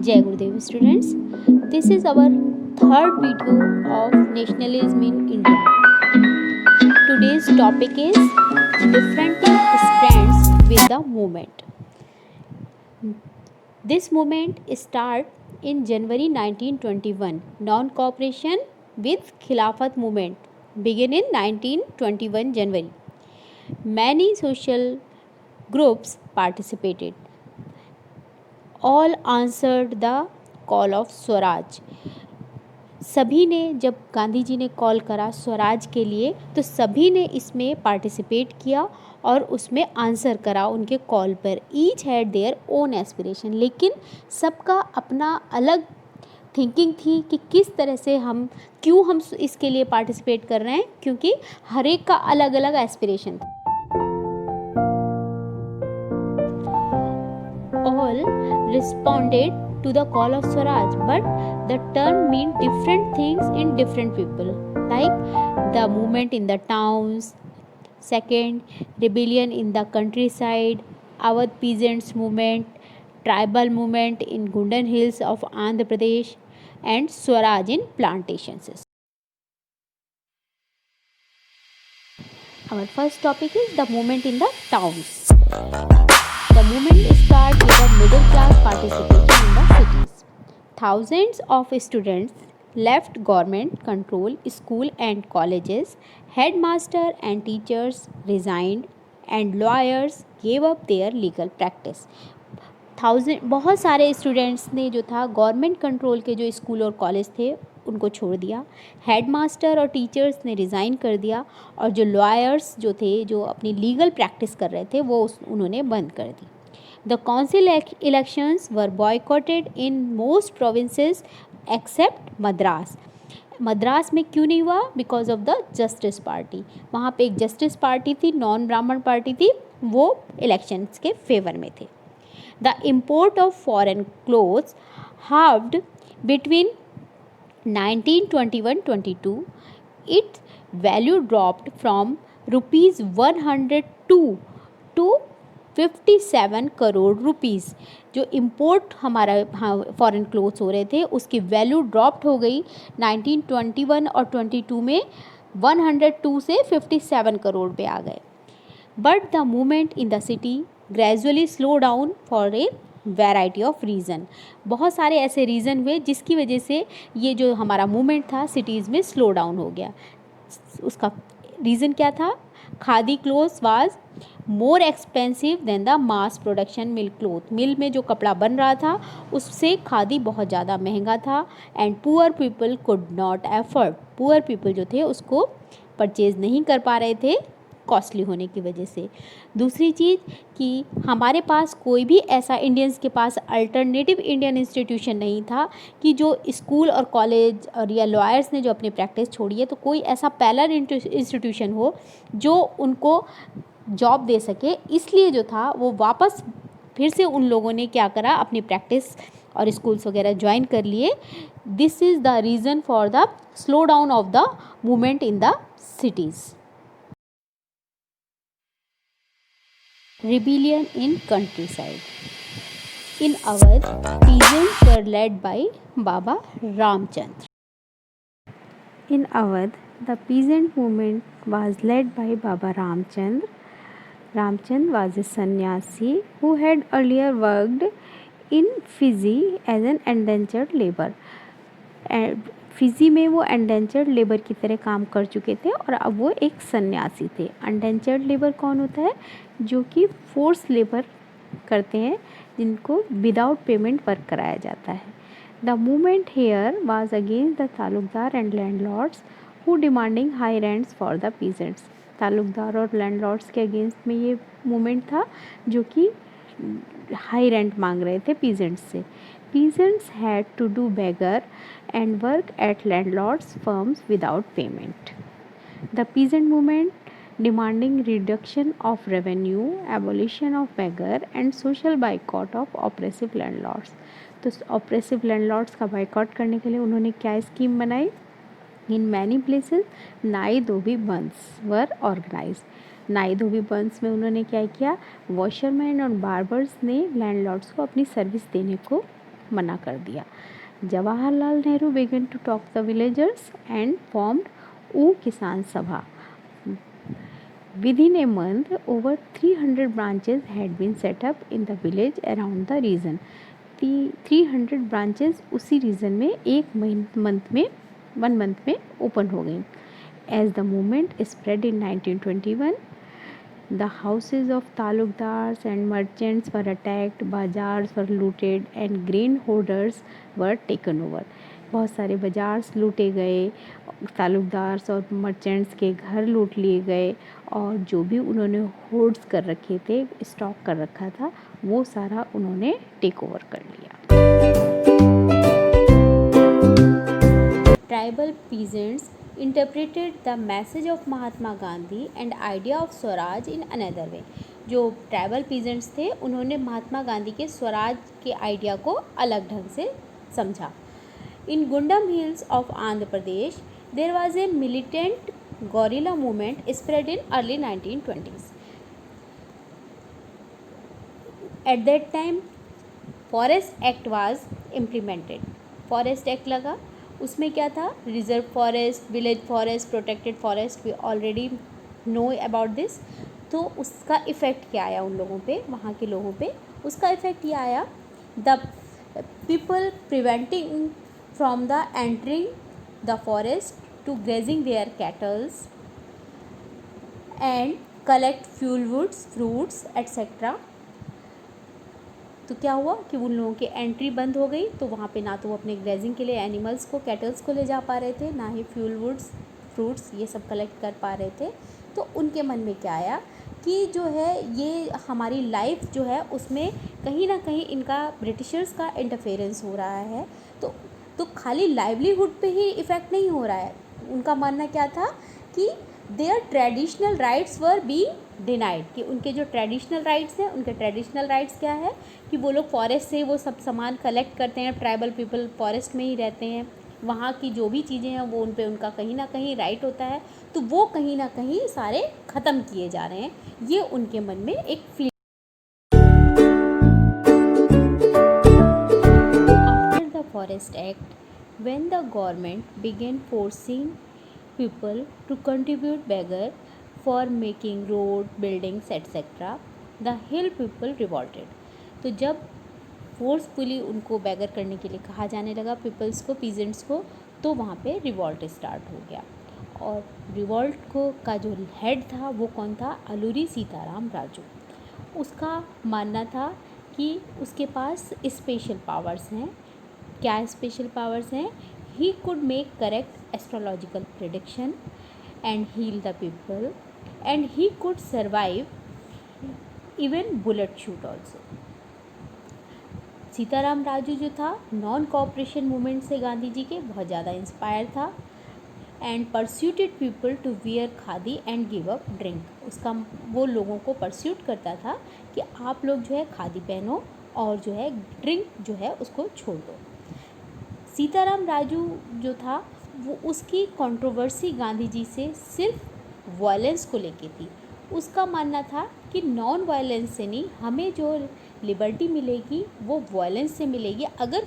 Jai Gurudev students, this is our third video of nationalism in India. Today's topic is different strands with the movement. This movement started in January 1921. Non-cooperation with Khilafat movement began in 1921 January. Many social groups participated. All answered the call of Swaraj. सभी ने, जब गांधी जी ने call करा स्वराज के लिए, तो सभी ने इसमें पार्टिसिपेट किया और उसमें आंसर करा उनके कॉल पर. Each had their own aspiration, लेकिन सबका अपना अलग थिंकिंग थी कि किस तरह से क्यों हम इसके लिए पार्टिसिपेट कर रहे हैं, क्योंकि हर एक का अलग अलग एस्पिरेशन था. All responded to the call of Swaraj, but the term meant different things in different people, like the movement in the towns, second, rebellion in the countryside, Awadh peasants movement, tribal movement in Gundan Hills of Andhra Pradesh, and Swaraj in plantations. Our first topic is the movement in the towns. The movement started with a middle class participation in the cities. Thousands of students left government control school and colleges. Headmaster and teachers resigned and lawyers gave up their legal practice. बहुत सारे students ने जो था government control के जो school और college थे उनको छोड़ दिया. हेडमास्टर और टीचर्स ने रिज़ाइन कर दिया और जो लॉयर्स जो थे, जो अपनी लीगल प्रैक्टिस कर रहे थे, वो उन्होंने बंद कर दी. The council elections were boycotted in most provinces except Madras. Madras में क्यों नहीं हुआ? Because of the justice party. वहाँ पे एक जस्टिस पार्टी थी, नॉन ब्राह्मण पार्टी थी, वो इलेक्शंस के फेवर में थे. The import of foreign clothes halved between 1921-22. Its value dropped from rupees 102 to 57 crore rupees. जो इम्पोर्ट हमारा फॉरेन क्लोथ्स हो रहे थे उसकी वैल्यू ड्रॉप्ड हो गई 1921 और 22 में 102 से 57 करोड़ पे आ गए. But the movement in the city gradually slow down for a variety of reason. बहुत सारे ऐसे रीज़न हुए जिसकी वजह से ये जो हमारा मूवमेंट था सिटीज़ में स्लो डाउन हो गया. उसका रीज़न क्या था? Khadi clothes was more expensive than the mass production milk cloth. Mill में जो कपड़ा बन रहा था उससे खादी बहुत ज़्यादा महंगा था. And poor people could not afford. Poor people जो थे उसको परचेज़ नहीं कर पा रहे थे कॉस्टली होने की वजह से. दूसरी चीज़ कि हमारे पास कोई भी ऐसा इंडियंस के पास अल्टरनेटिव इंडियन इंस्टीट्यूशन नहीं था कि जो स्कूल और कॉलेज और या लॉयर्स ने जो अपनी प्रैक्टिस छोड़ी है तो कोई ऐसा पैरेलल इंस्टीट्यूशन हो जो उनको जॉब दे सके. इसलिए जो था वो वापस फिर से उन लोगों ने क्या करा, अपनी प्रैक्टिस और स्कूल्स वगैरह ज्वाइन कर लिए. This is the reason for the slow down of the movement in the cities. Rebellion in countryside. In Awadh, peasants were led by Baba Ramchand. In Awadh, the peasant movement was led by Baba Ramchand. Ramchand was a sannyasi who had earlier worked in Fiji as an indentured labor. Fiji में वो indentured labour की तरह काम कर चुके थे और अब वो एक सन्यासी थे. इंडेंचर्ड लेबर कौन होता है? जो कि फोर्स लेबर करते हैं, जिनको विदाउट पेमेंट वर्क कराया जाता है. The movement here was against the taluqdar and landlords who demanding high rents for the peasants. Taluqdar और लैंडलॉर्ड्स के अगेंस्ट में ये मूवमेंट था जो कि हाई रेंट मांग रहे थे पीजेंट्स से. Peasants had to do beggar and work at landlords' firms without payment. The peasant movement demanding reduction of revenue, abolition of beggar and social boycott of oppressive landlords. तो oppressive landlords का boycott करने के लिए उन्होंने क्या scheme बनाई? In many places, नाई धोबी बंस were organized. नाई धोबी बंस में उन्होंने क्या किया? वॉशरमैन और बार्बर्स ने लैंडलॉर्ड्स को अपनी सर्विस देने को मना कर दिया। Jawaharlal Nehru began to talk the villagers and formed ऊ किसान सभा. Within a month, over 300 branches had been set up in the village around the region. 300 branches उसी रीजन में वन मंथ में ओपन हो गई. As the movement spread in 1921, the houses of talukdars and merchants were attacked, bazaars were looted and grain hoarders were taken over. बहुत सारे bazaars लूटे गए, तालुकदार्स और मर्चेंट्स के घर लूट लिए गए और जो भी उन्होंने होर्ड्स कर रखे थे, स्टॉक कर रखा था, वो सारा उन्होंने टेक ओवर कर लिया. Tribal peasants interpreted the message of Mahatma Gandhi and idea of Swaraj in another way. जो ट्राइबल पीजेंट्स थे उन्होंने महात्मा गांधी के स्वराज के आइडिया को अलग ढंग से समझा. In Gundam Hills of Andhra Pradesh, there was a militant guerrilla movement spread in early 1920s. At that time, Forest Act was implemented. Forest Act लगा, उसमें क्या था, reserve forest, village forest, protected forest, we already know about this. तो उसका effect क्या आया उन लोगों पे, वहाँ के लोगों पे, उसका इफ़ेक्ट ये आया, the people preventing from the entering the forest to grazing their cattles and collect fuel woods, fruits etcetera. तो क्या हुआ कि उन लोगों की एंट्री बंद हो गई, तो वहाँ पे ना तो वो अपने ग्रेजिंग के लिए एनिमल्स को, कैटल्स को ले जा पा रहे थे, ना ही फ्यूल वुड्स, फ्रूट्स ये सब कलेक्ट कर पा रहे थे. तो उनके मन में क्या आया कि जो है ये हमारी लाइफ जो है उसमें कहीं ना कहीं इनका ब्रिटिशर्स का इंटरफेरेंस हो रहा है. तो खाली लाइवलीहुड पे ही इफ़ेक्ट नहीं हो रहा है. उनका मानना क्या था कि there traditional rights were being denied, कि उनके जो ट्रेडिशनल राइट्स हैं, उनके ट्रेडिशनल राइट्स क्या है कि वो लोग फॉरेस्ट से वो सब सामान कलेक्ट करते हैं, ट्राइबल पीपल फॉरेस्ट में ही रहते हैं, वहाँ की जो भी चीज़ें हैं वो उन पे उनका कहीं ना कहीं राइट होता है, तो वो कहीं ना कहीं सारे ख़त्म किए जा रहे हैं. ये उनके मन में एक feel. After the forest act, when the government began forcing people to contribute beggar for making road, buildings, etc., the hill people revolted. तो जब फोर्सफुली उनको बेगर करने के लिए कहा जाने लगा पीपल्स को, पीजेंट्स को, तो वहाँ पे रिवॉल्ट स्टार्ट हो गया. और रिवॉल्ट को का जो हेड था वो कौन था, अलूरी सीताराम राजू. उसका मानना था कि उसके पास स्पेशल पावर्स हैं. क्या स्पेशल पावर्स हैं? He could make correct astrological prediction and heal the people and he could survive even bullet shoot also. Sitaram Raju जो था नॉन कोऑपरेशन मूवमेंट से गांधी जी के बहुत ज़्यादा इंस्पायर था and persuaded people to wear khadi and give up drink. उसका वो लोगों को परस्यूट करता था कि आप लोग जो है खादी पहनो और जो है ड्रिंक जो है उसको छोड़ दो. सीताराम राजू जो था वो उसकी कंट्रोवर्सी गांधी जी से सिर्फ वायलेंस को लेके थी. उसका मानना था कि नॉन वायलेंस से नहीं, हमें जो लिबर्टी मिलेगी वो वायलेंस से मिलेगी. अगर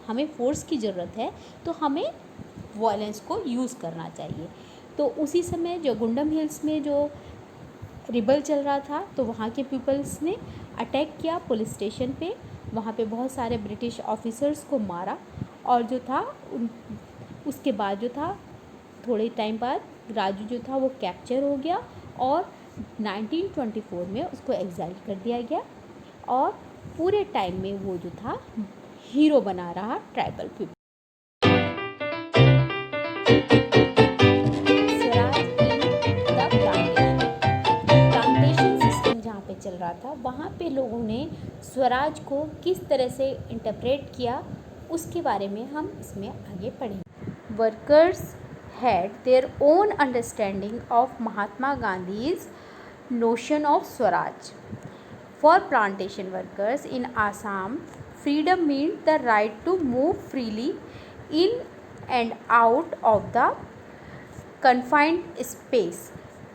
हमें फोर्स की ज़रूरत है तो हमें वायलेंस को यूज़ करना चाहिए. तो उसी समय जो गुंडम हिल्स में जो रिबल चल रहा था, तो वहाँ के पीपल्स ने अटैक किया पुलिस स्टेशन पे. वहाँ पे बहुत सारे ब्रिटिश ऑफिसर्स को मारा और जो था उसके बाद जो था थोड़े टाइम बाद राजू जो था वो कैप्चर हो गया और 1924 में उसको एग्जाइल कर दिया गया और पूरे टाइम में वो जो था हीरो बना रहा ट्राइबल पीपल. प्लांटेशन सिस्टम जहाँ पे चल रहा था वहाँ पे लोगों ने स्वराज को किस तरह से इंटरप्रेट किया उसके बारे में हम इसमें आगे पढ़ेंगे. Workers had their own understanding of Mahatma Gandhi's notion of Swaraj. For plantation workers in Assam, freedom meant the right to move freely in and out of the confined space.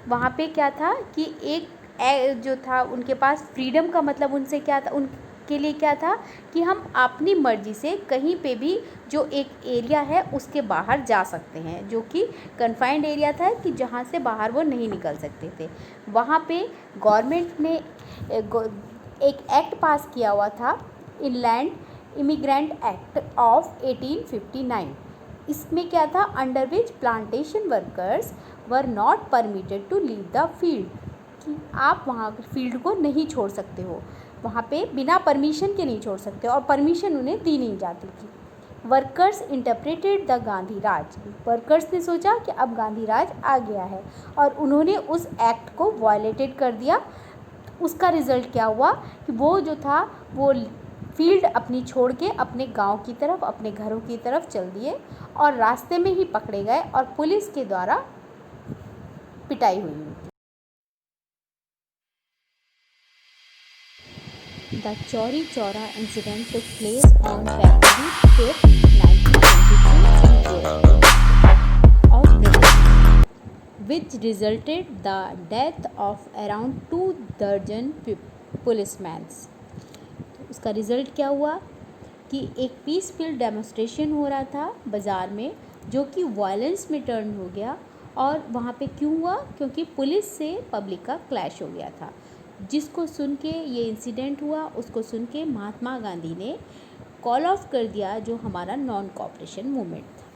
वहाँ पे क्या था कि एक जो था उनके पास फ्रीडम का मतलब उनसे क्या था, उसके लिए क्या था कि हम अपनी मर्ज़ी से कहीं पे भी जो एक एरिया है उसके बाहर जा सकते हैं, जो कि कन्फाइंड एरिया था कि जहाँ से बाहर वो नहीं निकल सकते थे। वहाँ पे गवर्नमेंट ने एक एक्ट पास किया हुआ था, इनलैंड इमिग्रेंट एक्ट ऑफ 1859। इसमें क्या था, under which plantation workers were not permitted to leave the field, कि आप वहाँ फील्ड को नहीं छोड़ सकते हो, वहाँ पे बिना परमिशन के नहीं छोड़ सकते, और परमिशन उन्हें दी नहीं जाती थी। Workers interpreted the Gandhi Raj, workers ने सोचा कि अब गांधी राज आ गया है और उन्होंने उस एक्ट को वायलेटेड कर दिया। उसका रिज़ल्ट क्या हुआ कि वो जो था वो फील्ड अपनी छोड़ के अपने गांव की तरफ, अपने घरों की तरफ चल दिए और रास्ते में ही पकड़े गए और पुलिस के द्वारा पिटाई हुई उनकी। The Chauri Chaura incident took place on February 5, 1923 in Jodhpur of Brazil, which resulted the death of around 2 dozen policemen. उसका रिज़ल्ट क्या हुआ कि एक पीसफुल डेमोस्ट्रेशन हो रहा था बाज़ार में, जो कि वायलेंस में टर्न हो गया। और वहाँ पे क्यों हुआ, क्योंकि पुलिस से पब्लिक का क्लैश हो गया था। जिसको सुन के ये इंसिडेंट हुआ, उसको सुन के महात्मा गांधी ने कॉल ऑफ कर दिया जो हमारा नॉन कोऑपरेशन मूवमेंट था।